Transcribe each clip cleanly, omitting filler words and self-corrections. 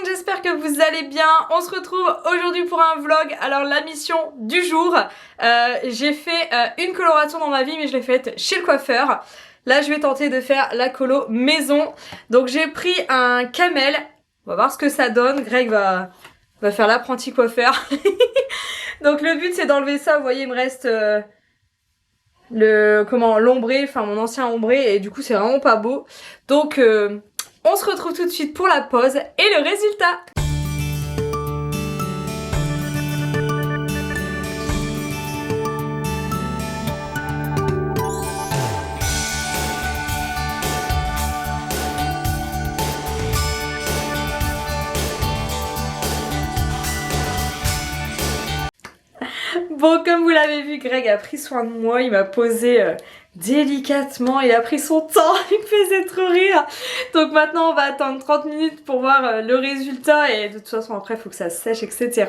monde, j'espère que vous allez bien. On se retrouve aujourd'hui pour un vlog. Alors la mission du jour, j'ai fait une coloration dans ma vie mais je l'ai faite chez le coiffeur. Là je vais tenter de faire la colo maison. Donc j'ai pris un camel, on va voir ce que ça donne. Greg va faire l'apprenti coiffeur. Donc le but c'est d'enlever ça, vous voyez il me reste l'ombré, enfin mon ancien ombré et du coup c'est vraiment pas beau. Donc on se retrouve tout de suite pour la pause et le résultat. Bon, comme vous l'avez vu, Greg a pris soin de moi, il m'a posé délicatement, il a pris son temps, il me faisait trop rire. Donc maintenant on va attendre 30 minutes pour voir le résultat et de toute façon après il faut que ça sèche, etc.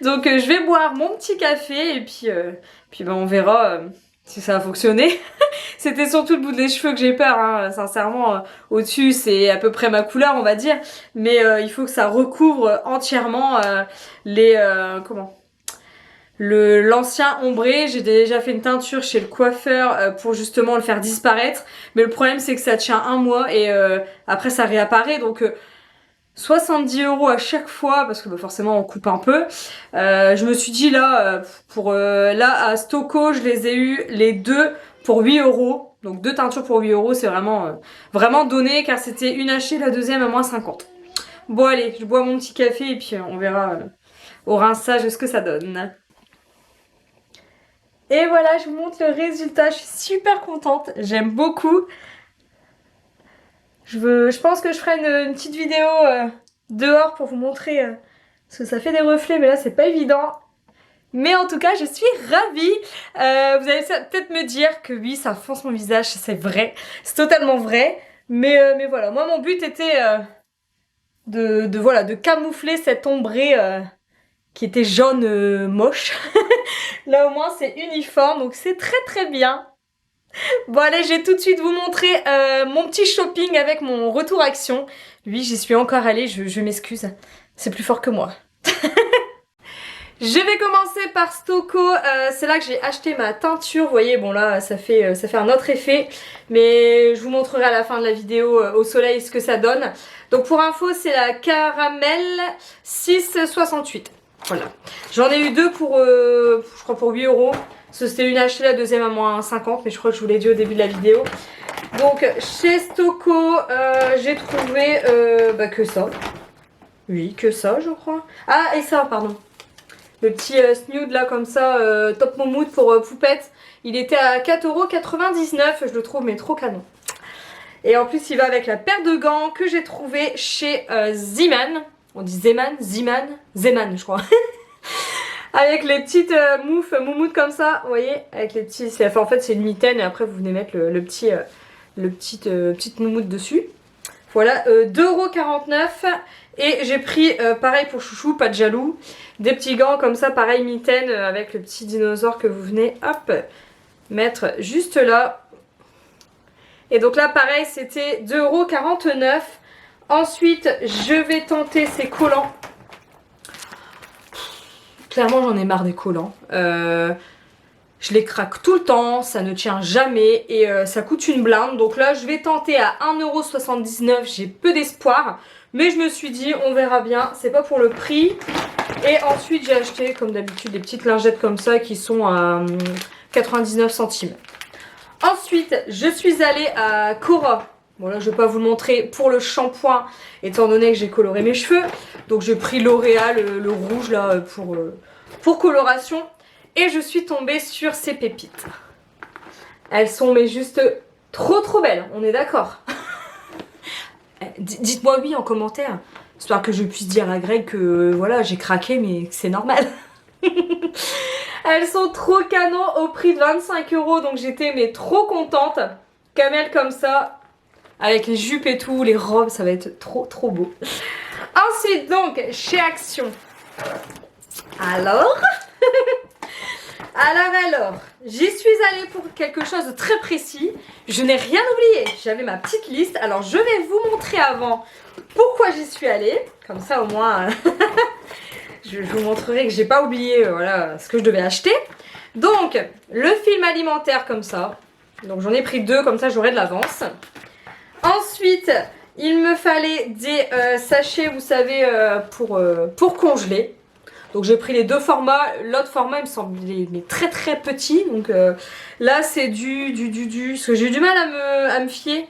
Donc je vais boire mon petit café et puis ben, on verra si ça a fonctionné. C'était surtout le bout des cheveux que j'ai peur, hein. Sincèrement au-dessus c'est à peu près ma couleur on va dire, mais il faut que ça recouvre entièrement l'ancien ombré. J'ai déjà fait une teinture chez le coiffeur pour justement le faire disparaître, mais le problème c'est que ça tient un mois et après ça réapparaît, donc 70 € à chaque fois parce que bah, forcément on coupe un peu. Je me suis dit là là à Stoko je les ai eu les deux pour 8 €, donc deux teintures pour 8 € c'est vraiment donné car c'était une hachée, la deuxième à moins 50. Bon allez, je bois mon petit café et puis on verra au rinçage ce que ça donne. Et voilà, je vous montre le résultat, je suis super contente, j'aime beaucoup. Je pense que je ferai une petite vidéo dehors pour vous montrer, parce que ça fait des reflets, mais là c'est pas évident. Mais en tout cas, je suis ravie. Vous allez peut-être me dire que oui, ça fonce mon visage, c'est vrai, c'est totalement vrai. Mais voilà, moi mon but était de camoufler cet ombré qui était jaune moche. Là au moins c'est uniforme, donc c'est très bien. Bon allez, je vais tout de suite vous montrer mon petit shopping avec mon retour action. Lui j'y suis encore allée, je m'excuse, c'est plus fort que moi. Je vais commencer par Stoko, c'est là que j'ai acheté ma teinture. Vous voyez, bon là ça fait un autre effet, mais je vous montrerai à la fin de la vidéo au soleil ce que ça donne. Donc pour info c'est la Caramel 6,68. Voilà, j'en ai eu deux pour, je crois pour 8 €. C'était une achetée, la deuxième à moins 50, mais je crois que je vous l'ai dit au début de la vidéo. Donc chez Stoko, j'ai trouvé que ça. Oui, que ça je crois. Ah, et ça, pardon. Le petit snood là comme ça, top moumoute pour poupette. Il était à 4,99 €, je le trouve mais trop canon. Et en plus il va avec la paire de gants que j'ai trouvé chez Zeman. On dit Zeman, Zeman je crois. Avec les petites moufles, moumoutes comme ça, vous voyez, avec les petits, en fait c'est une mitaine et après vous venez mettre petite moumoute dessus. Voilà, 2,49 € et j'ai pris pareil pour chouchou, pas de jaloux, des petits gants comme ça, pareil mitaine avec le petit dinosaure que vous venez, hop, mettre juste là. Et donc là pareil c'était 2,49 €. Ensuite je vais tenter ces collants. Clairement j'en ai marre des collants. Je les craque tout le temps, ça ne tient jamais et ça coûte une blinde. Donc là je vais tenter à 1,79 €, j'ai peu d'espoir. Mais je me suis dit on verra bien, c'est pas pour le prix. Et ensuite j'ai acheté comme d'habitude des petites lingettes comme ça qui sont à 99 centimes. Ensuite je suis allée à Cora. Bon là je vais pas vous le montrer pour le shampoing étant donné que j'ai coloré mes cheveux. Donc j'ai pris L'Oréal, le rouge là pour coloration. Et je suis tombée sur ces pépites. Elles sont mais juste trop belles, on est d'accord. Dites-moi oui en commentaire, histoire que je puisse dire à Greg que voilà j'ai craqué mais que c'est normal. Elles sont trop canon au prix de 25 €, donc j'étais mais trop contente. Camel comme ça, avec les jupes et tout, les robes, ça va être trop beau. Ensuite donc chez Action. Alors Alors, j'y suis allée pour quelque chose de très précis. Je n'ai rien oublié. J'avais ma petite liste. Alors, je vais vous montrer avant pourquoi j'y suis allée. Comme ça, au moins, je vous montrerai que j'ai pas oublié voilà, ce que je devais acheter. Donc, le film alimentaire comme ça. Donc, j'en ai pris 2, comme ça, j'aurai de l'avance. Ensuite, il me fallait des sachets, vous savez, pour congeler. Donc j'ai pris les 2 formats. L'autre format, il me semble, mais très très petit. Donc là, c'est parce que j'ai eu du mal à me fier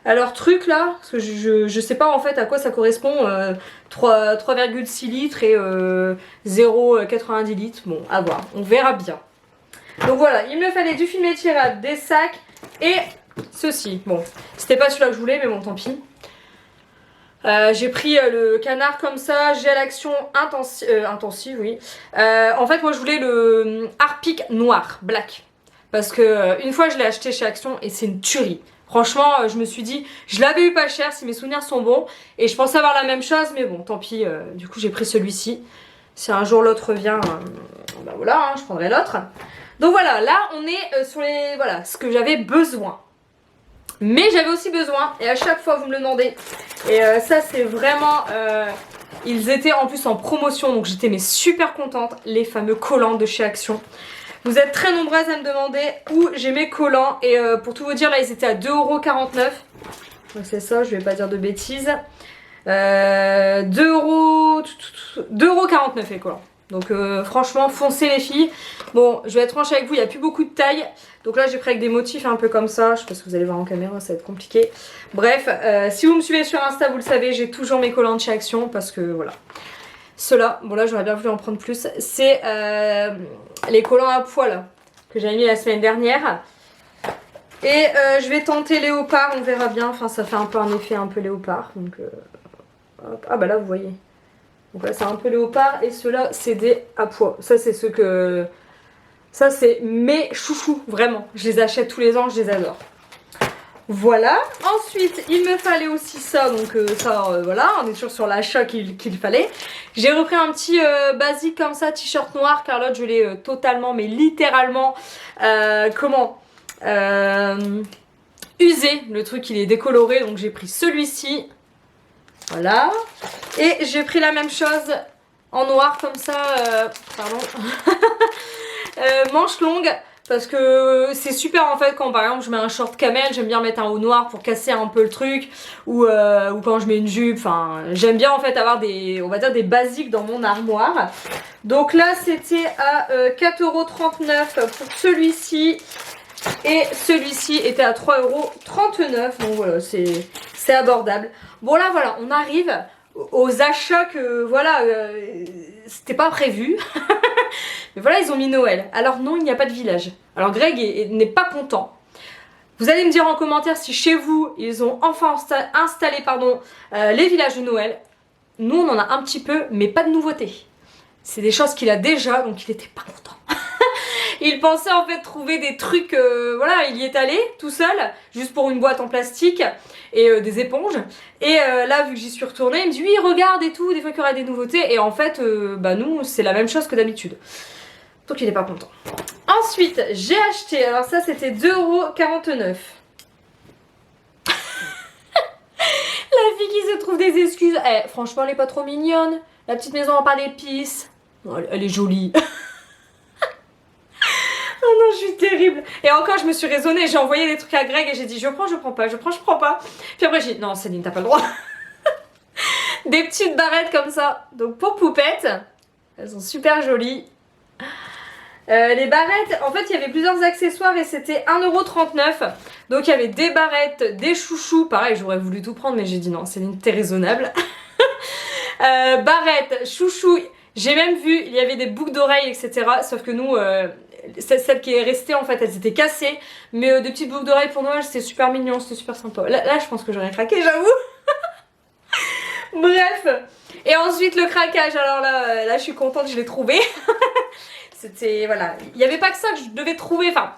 à leur truc là. Parce que je sais pas en fait à quoi ça correspond. 3,6 litres et 0,90 litres. Bon, à voir. On verra bien. Donc voilà, il me fallait du film étirable, des sacs et ceci. Bon, c'était pas celui-là que je voulais, mais bon, tant pis. J'ai pris le canard comme ça, gel action intensive, oui. En fait, moi je voulais le Harpic noir, black. Parce que une fois je l'ai acheté chez Action et c'est une tuerie. Franchement, je me suis dit, je l'avais eu pas cher si mes souvenirs sont bons. Et je pensais avoir la même chose, mais bon, tant pis. Du coup, j'ai pris celui-ci. Si un jour l'autre revient, bah voilà, hein, je prendrai l'autre. Donc voilà, là on est sur les, voilà, ce que j'avais besoin. Mais j'avais aussi besoin, et à chaque fois vous me le demandez, et ça c'est vraiment, ils étaient en plus en promotion, donc j'étais mais super contente, les fameux collants de chez Action. Vous êtes très nombreuses à me demander où j'ai mes collants, et pour tout vous dire là ils étaient à 2,49€, donc c'est ça, je vais pas dire de bêtises, 2,49€ les collants. Donc franchement foncez les filles. Bon je vais être franche avec vous, il n'y a plus beaucoup de taille. Donc là j'ai pris avec des motifs un peu comme ça. Je sais pas si vous allez voir en caméra, ça va être compliqué. Bref, si vous me suivez sur Insta vous le savez, j'ai toujours mes collants de chez Action. Parce que voilà. Ceux-là, bon là j'aurais bien voulu en prendre plus. C'est les collants à poil que j'avais mis la semaine dernière. Et je vais tenter léopard, on verra bien. Enfin ça fait un peu un effet un peu léopard. Donc ah bah là vous voyez. Donc là c'est un peu léopard et ceux-là c'est des à pois. Ça c'est ceux que... Ça c'est mes chouchous, vraiment. Je les achète tous les ans, je les adore. Voilà. Ensuite il me fallait aussi ça, donc voilà, on est toujours sur l'achat qu'il fallait. J'ai repris un petit basique comme ça, t-shirt noir, car l'autre je l'ai totalement, mais littéralement, usé. Le truc il est décoloré, donc j'ai pris celui-ci. Voilà. Et j'ai pris la même chose en noir comme ça, pardon, manche longue. Parce que c'est super en fait quand par exemple je mets un short camel, j'aime bien mettre un haut noir pour casser un peu le truc. Ou quand je mets une jupe, enfin j'aime bien en fait avoir des, on va dire des basiques dans mon armoire. Donc là c'était à 4,39€ pour celui-ci. Et celui-ci était à 3,39€. Donc voilà, c'est abordable. Bon là voilà, on arrive aux achats que voilà, c'était pas prévu. Mais voilà, ils ont mis Noël. Alors non, il n'y a pas de village. Alors Greg n'est pas content. Vous allez me dire en commentaire si chez vous, ils ont enfin installé les villages de Noël. Nous, on en a un petit peu, mais pas de nouveautés. C'est des choses qu'il a déjà, donc il était pas content. Il pensait en fait trouver des trucs, voilà, il y est allé tout seul, juste pour une boîte en plastique et des éponges. Et là, vu que j'y suis retournée, il me dit oui, regarde et tout, des fois qu'il y aura des nouveautés. Et en fait, bah nous, c'est la même chose que d'habitude. Donc il n'est pas content. Ensuite, j'ai acheté, alors ça c'était 2,49€. La fille qui se trouve des excuses. Eh, franchement, elle est pas trop mignonne. La petite maison en pain d'épices. Oh, elle est jolie. Oh non, je suis terrible. Et encore, je me suis raisonnée, j'ai envoyé des trucs à Greg et j'ai dit je prends, je prends pas, je prends, je prends pas. Puis après j'ai dit non Céline, t'as pas le droit. Des petites barrettes comme ça. Donc pour poupettes, elles sont super jolies. Les barrettes, en fait il y avait plusieurs accessoires et c'était 1,39€. Donc il y avait des barrettes, des chouchous. Pareil, j'aurais voulu tout prendre mais j'ai dit non Céline, t'es raisonnable. Barrettes, chouchous. J'ai même vu, il y avait des boucles d'oreilles, etc. Sauf que nous, celle qui est restée, en fait, elles étaient cassées. Mais des petites boucles d'oreilles pour Noël, c'était super mignon, c'était super sympa. Là, je pense que j'aurais craqué, j'avoue. Bref. Et ensuite, le craquage. Alors là, je suis contente, je l'ai trouvé. C'était, voilà. Il n'y avait pas que ça que je devais trouver. Enfin,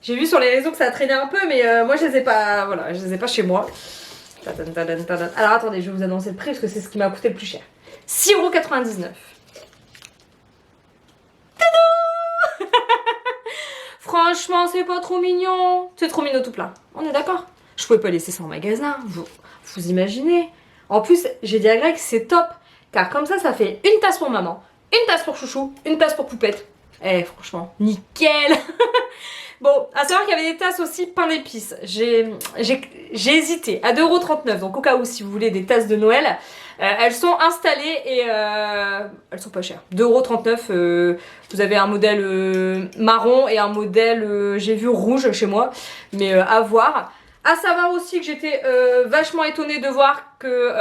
j'ai vu sur les réseaux que ça traînait un peu, mais moi, je les ai pas, voilà, je les ai pas chez moi. Alors, attendez, je vais vous annoncer le prix parce que c'est ce qui m'a coûté le plus cher. 6,99€. franchement, c'est pas trop mignon. C'est trop mignon tout plein. On est d'accord? Je pouvais pas laisser ça en magasin. Vous imaginez? En plus, j'ai dit à Greg, c'est top. Car comme ça fait une tasse pour maman, une tasse pour chouchou, une tasse pour poupette. Eh, franchement, nickel. Bon, à savoir qu'il y avait des tasses aussi pain d'épices. J'ai hésité à 2,39 €. Donc au cas où, si vous voulez des tasses de Noël, elles sont installées et elles sont pas chères. 2,39 €. Vous avez un modèle marron et un modèle, j'ai vu, rouge chez moi. Mais à voir. À savoir aussi que j'étais vachement étonnée de voir que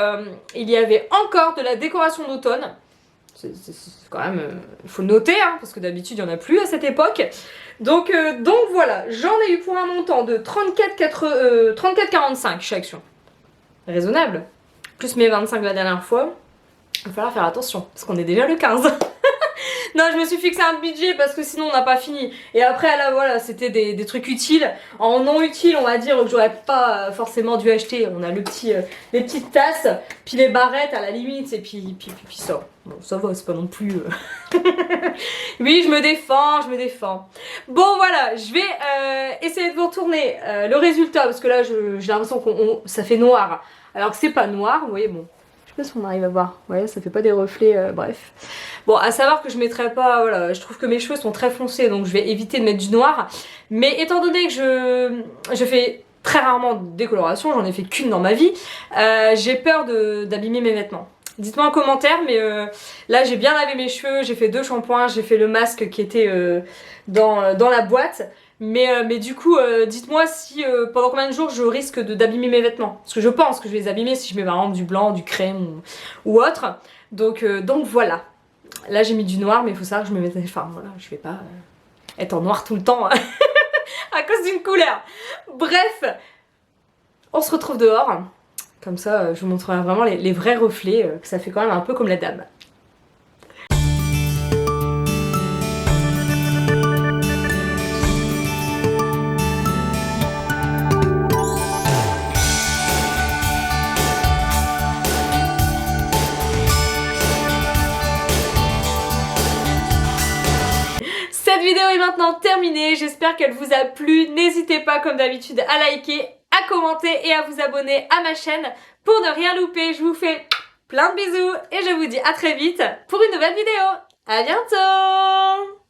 il y avait encore de la décoration d'automne. C'est quand même, il faut le noter, hein, parce que d'habitude il n'y en a plus à cette époque. Donc voilà, j'en ai eu pour un montant de 34,45 chez Action. Raisonnable. Plus mes 25 de la dernière fois. Il va falloir faire attention, parce qu'on est déjà le 15. Non, je me suis fixé un budget parce que sinon on n'a pas fini. Et après là voilà, c'était des trucs utiles. En non utile, on va dire que j'aurais pas forcément dû acheter. On a les petites tasses, puis les barrettes à la limite, et puis ça. Bon, ça va, c'est pas non plus... Oui, je me défends. Bon voilà, je vais essayer de vous retourner le résultat, parce que là j'ai l'impression que ça fait noir. Alors que c'est pas noir, vous voyez, bon. Je sais pas si on arrive à voir. Ouais, ça fait pas des reflets, bref. Bon, à savoir que je mettrai pas, voilà, je trouve que mes cheveux sont très foncés, donc je vais éviter de mettre du noir. Mais étant donné que je fais très rarement de décoloration, j'en ai fait qu'une dans ma vie, j'ai peur d'abîmer mes vêtements. Dites-moi en commentaire, mais là j'ai bien lavé mes cheveux, j'ai fait 2 shampoings, j'ai fait le masque qui était dans la boîte. Mais du coup, dites-moi si pendant combien de jours je risque d'abîmer mes vêtements. Parce que je pense que je vais les abîmer si je mets par exemple du blanc, du crème ou autre. Donc voilà. Là j'ai mis du noir, mais il faut savoir que je me mets... Enfin voilà, je vais pas être en noir tout le temps à cause d'une couleur. Bref, on se retrouve dehors. Comme ça, je vous montrerai vraiment les vrais reflets, que ça fait quand même un peu comme la dame. Cette vidéo est maintenant terminée, j'espère qu'elle vous a plu. N'hésitez pas comme d'habitude à liker, à commenter et à vous abonner à ma chaîne pour ne rien louper. Je vous fais plein de bisous et je vous dis à très vite pour une nouvelle vidéo. À bientôt!